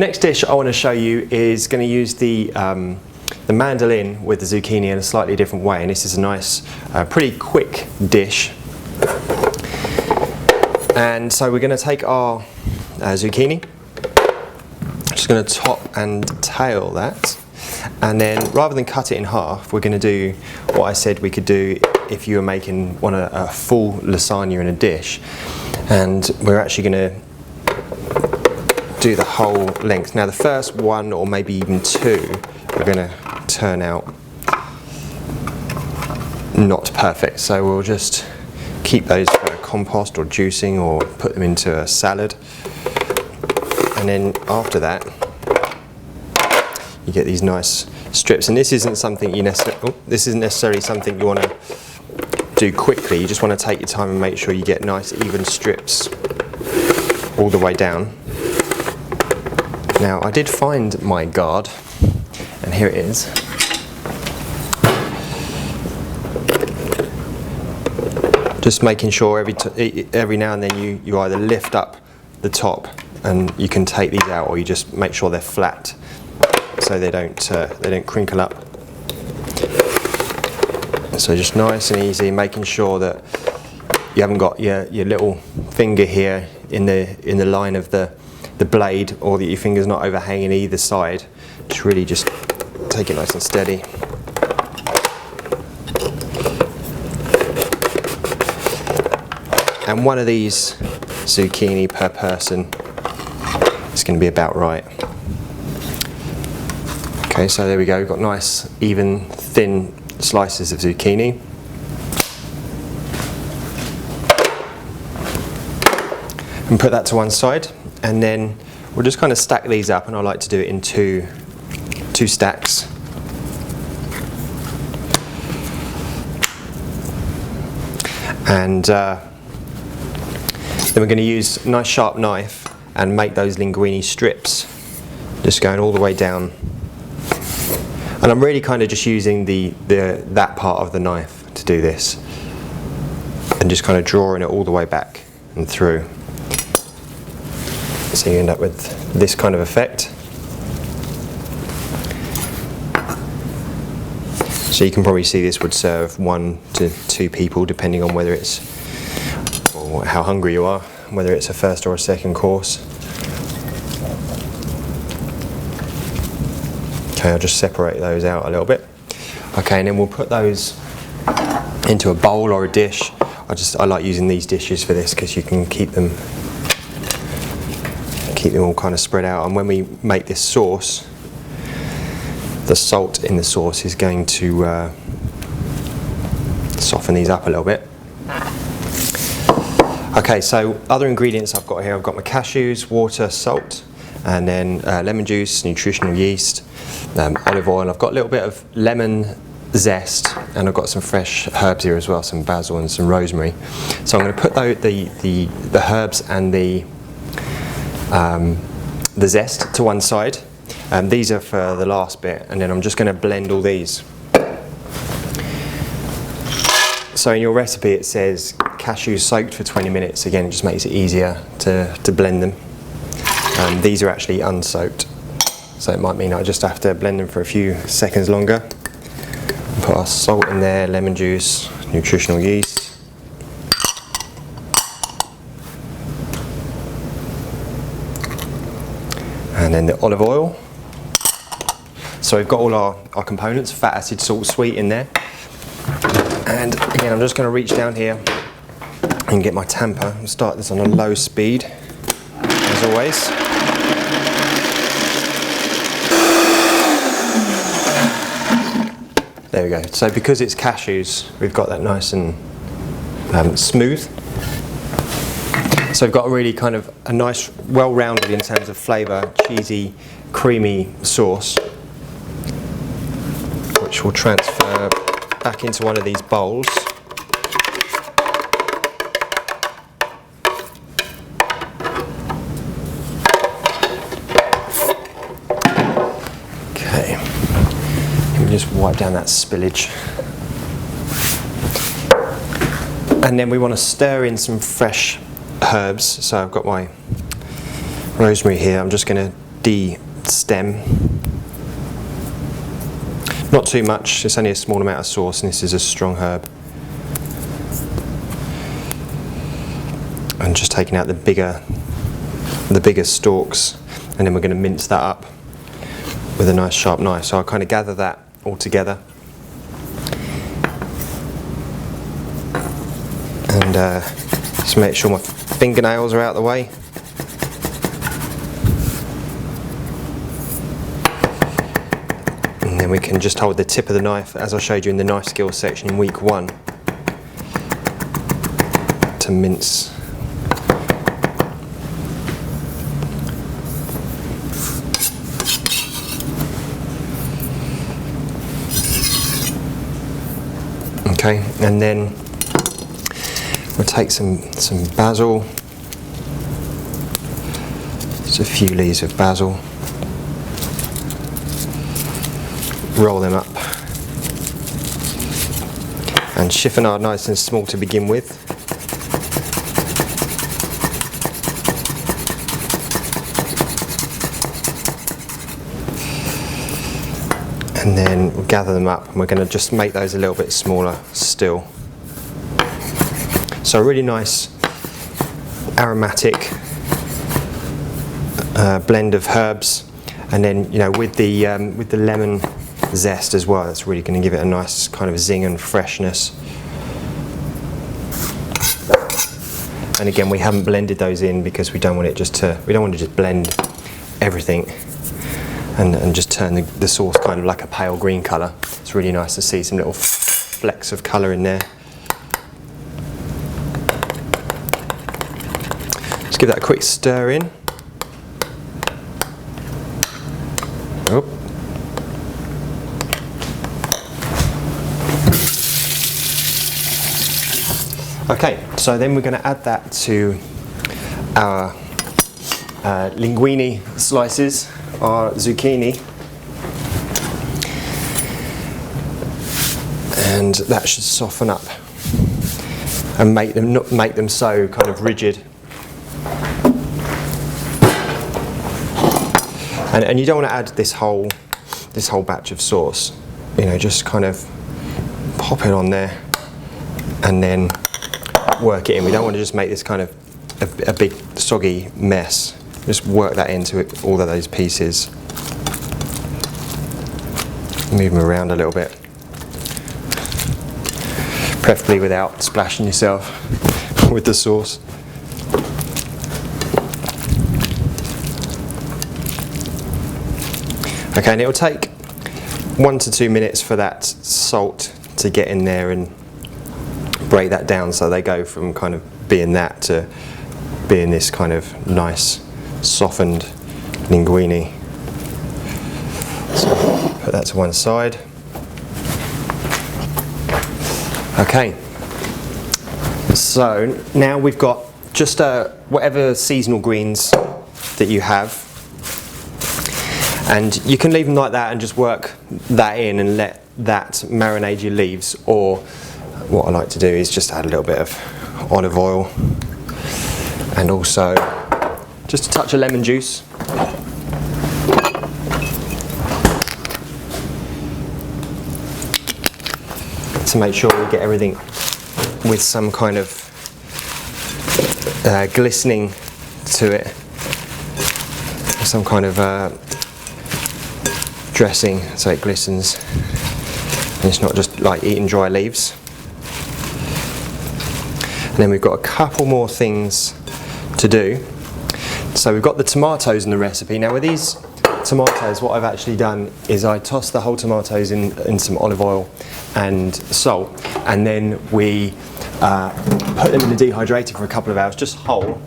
next dish I want to show you is going to use the mandolin with the zucchini in a slightly different way, and this is a nice, pretty quick dish. And so we're going to take our zucchini, just going to top and tail that, and then rather than cut it in half, we're going to do what I said we could do if you were making a full lasagna in a dish, and we're actually going to do the whole length. Now the first one or maybe even two are going to turn out not perfect, so we'll just keep those for compost or juicing or put them into a salad. And then after that you get these nice strips, and this isn't something this isn't necessarily something you want to do quickly. You just want to take your time and make sure you get nice even strips all the way down. Now I did find my guard, and here it is. Just making sure every now and then you either lift up the top and you can take these out, or you just make sure they're flat so they don't crinkle up. So just nice and easy, making sure that you haven't got your little finger here in the line of the blade, or that your finger's not overhanging either side. Just take it nice and steady. And one of these zucchini per person is going to be about right. Okay, so there we go, we've got nice, even, thin slices of zucchini. And put that to one side, and then we'll just kind of stack these up, and I like to do it in two stacks. And then we're going to use a nice sharp knife and make those linguine strips, just going all the way down. And I'm really kind of just using that part of the knife to do this, and just kind of drawing it all the way back and through. So you end up with this kind of effect. So you can probably see this would serve 1 to 2 people, depending on whether it's, or how hungry you are, whether it's a first or a second course. Okay, I'll just separate those out a little bit. Okay, and then we'll put those into a bowl or a dish. I like using these dishes for this because you can keep them all kind of spread out. And when we make this sauce, the salt in the sauce is going to soften these up a little bit. Okay, so other ingredients I've got here, I've got my cashews, water, salt, and then lemon juice, nutritional yeast, olive oil. I've got a little bit of lemon zest, and I've got some fresh herbs here as well, some basil and some rosemary. So I'm going to put the herbs and the zest to one side. These are for the last bit, and then I'm just going to blend all these. So in your recipe it says cashews soaked for 20 minutes. Again, it just makes it easier to blend them. These are actually unsoaked, so it might mean I just have to blend them for a few seconds longer. Put our salt in there, lemon juice, nutritional yeast. And then the olive oil. So we've got all our components, fat, acid, salt, sweet in there. And again, I'm just going to reach down here and get my tamper and start this on a low speed, as always. There we go. So because it's cashews, we've got that nice and smooth. So we've got a really kind of a nice, well-rounded in terms of flavour, cheesy, creamy sauce, which will transfer back into one of these bowls. Okay, let me just wipe down that spillage. And then we want to stir in some fresh herbs. So I've got my rosemary here. I'm just going to de-stem. Not too much, it's only a small amount of sauce, and this is a strong herb. And just taking out the bigger stalks, and then we're going to mince that up with a nice sharp knife. So I'll kind of gather that all together. And just make sure my fingernails are out of the way. And then we can just hold the tip of the knife, as I showed you in the knife skills section in week 1, to mince. Okay, and then we'll take some basil, just a few leaves of basil, roll them up, and chiffonade nice and small to begin with. And then we'll gather them up, and we're going to just make those a little bit smaller still. So a really nice aromatic blend of herbs, and then with the lemon zest as well, that's really going to give it a nice kind of zing and freshness. And again, we haven't blended those in because we don't want to just blend everything and just turn the sauce kind of like a pale green colour. It's really nice to see some little flecks of colour in there. Just give that a quick stir in. Oh. Okay, so then we're going to add that to our linguine slices, our zucchini, and that should soften up and not make them so kind of rigid. And you don't want to add this whole batch of sauce. Just kind of pop it on there and then work it in. We don't want to just make this kind of a big soggy mess. Just work that into all of those pieces. Move them around a little bit, preferably without splashing yourself with the sauce. Okay, and it'll take 1 to 2 minutes for that salt to get in there and break that down, so they go from kind of being that to being this kind of nice softened linguine. So put that to one side. Okay, so now we've got just whatever seasonal greens that you have, and you can leave them like that and just work that in and let that marinate your leaves, or what I like to do is just add a little bit of olive oil and also just a touch of lemon juice. To make sure we get everything with some kind of glistening to it, some kind of dressing so it glistens and it's not just like eating dry leaves. And then we've got a couple more things to do. So we've got the tomatoes in the recipe. Now with these tomatoes, what I've actually done is I tossed the whole tomatoes in some olive oil and salt, and then we put them in the dehydrator for a couple of hours, just whole.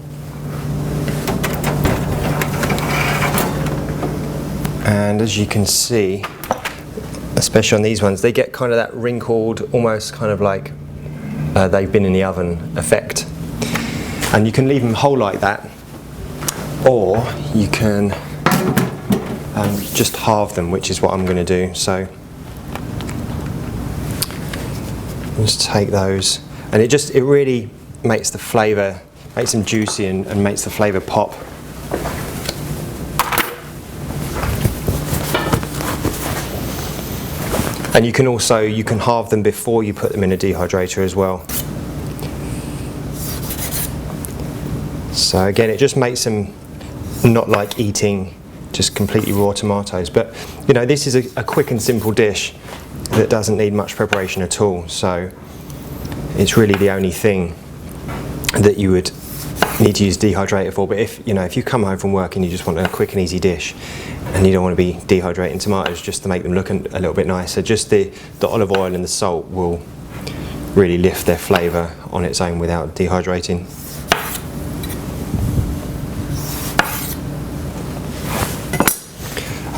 And as you can see, especially on these ones, they get kind of that wrinkled, almost kind of like they've been in the oven effect. And you can leave them whole like that, or you can just halve them, which is what I'm going to do. So just take those, and it really makes the flavour, makes them juicy and makes the flavour pop. And you can halve them before you put them in a dehydrator as well. So again, it just makes them not like eating just completely raw tomatoes. But you know, this is a quick and simple dish that doesn't need much preparation at all. So it's really the only thing that you would need to use dehydrator for. But if you come home from work and you just want a quick and easy dish, and you don't want to be dehydrating tomatoes just to make them look a little bit nicer, just the olive oil and the salt will really lift their flavour on its own without dehydrating.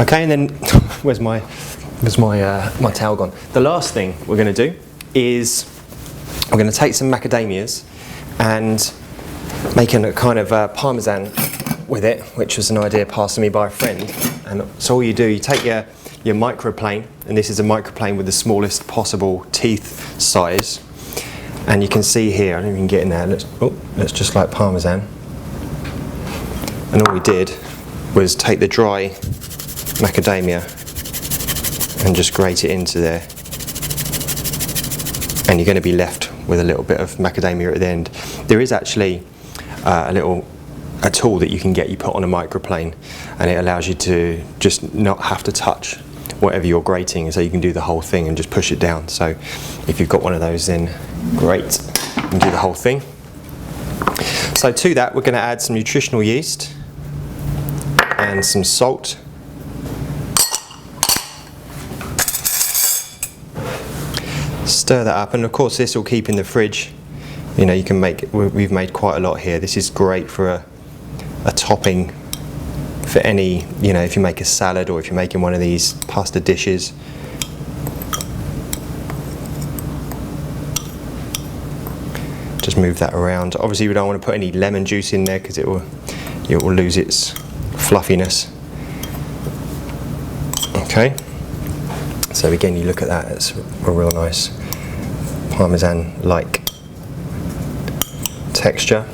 Okay, and then where's my towel gone? The last thing we're going to do is we're going to take some macadamias and make a kind of parmesan with it, which was an idea passed to me by a friend. And so all you do, you take your microplane, and this is a microplane with the smallest possible teeth size. And you can see here, I don't even get in there. Let's just like parmesan. And all we did was take the dry macadamia and just grate it into there, and you're going to be left with a little bit of macadamia at the end. There is actually a tool that you can get, you put on a microplane, and it allows you to just not have to touch whatever you're grating, so you can do the whole thing and just push it down. So if you've got one of those, then great, you can do the whole thing. So to that, we're going to add some nutritional yeast and some salt. Stir that up, and of course this will keep in the fridge. You know, you can we've made quite a lot here. This is great for a topping for any, you know, if you make a salad or if you're making one of these pasta dishes. Just move that around. Obviously we don't want to put any lemon juice in there because it will lose its fluffiness. Okay. So again, you look at that, it's a real nice parmesan-like texture.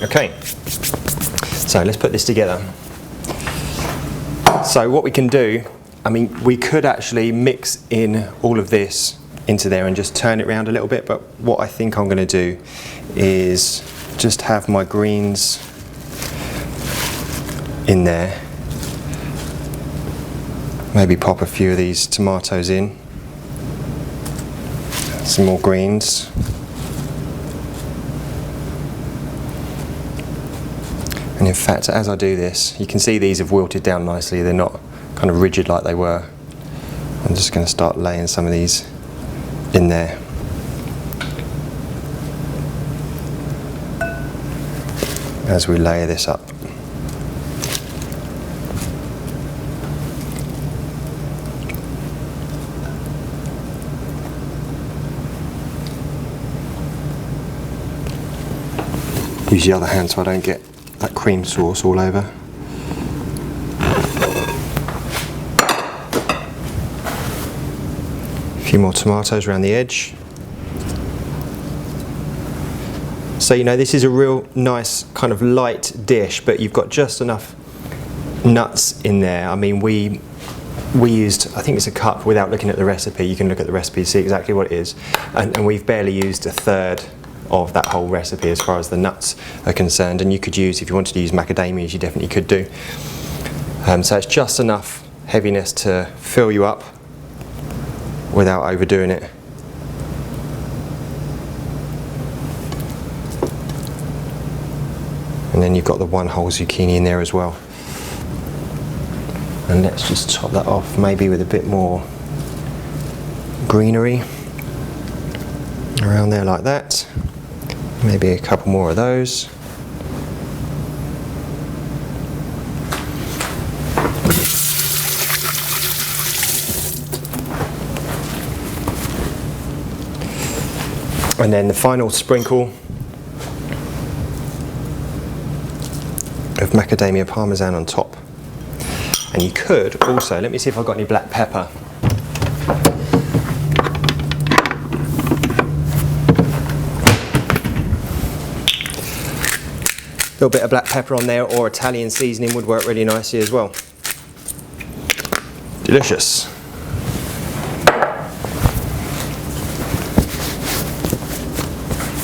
Okay, so let's put this together. So what we can do, I mean, we could actually mix in all of this into there and just turn it around a little bit, but what I think I'm going to do is just have my greens in there. Maybe pop a few of these tomatoes in, some more greens. And in fact, as I do this, you can see these have wilted down nicely. They're not kind of rigid like they were. I'm just going to start laying some of these in there. As we layer this up. Use the other hand so I don't get that cream sauce all over. A few more tomatoes around the edge. So you know, this is a real nice kind of light dish, but you've got just enough nuts in there. I mean, we used, I think it's a cup without looking at the recipe. You can look at the recipe to see exactly what it is. And we've barely used a third of that whole recipe as far as the nuts are concerned, and you could use, if you wanted to use macadamias, you definitely could do. So it's just enough heaviness to fill you up without overdoing it. And then you've got the one whole zucchini in there as well. And let's just top that off maybe with a bit more greenery around there like that. Maybe a couple more of those. And then the final sprinkle of macadamia parmesan on top. And you could also, let me see if I've got any black pepper. A little bit of black pepper on there, or Italian seasoning would work really nicely as well. Delicious.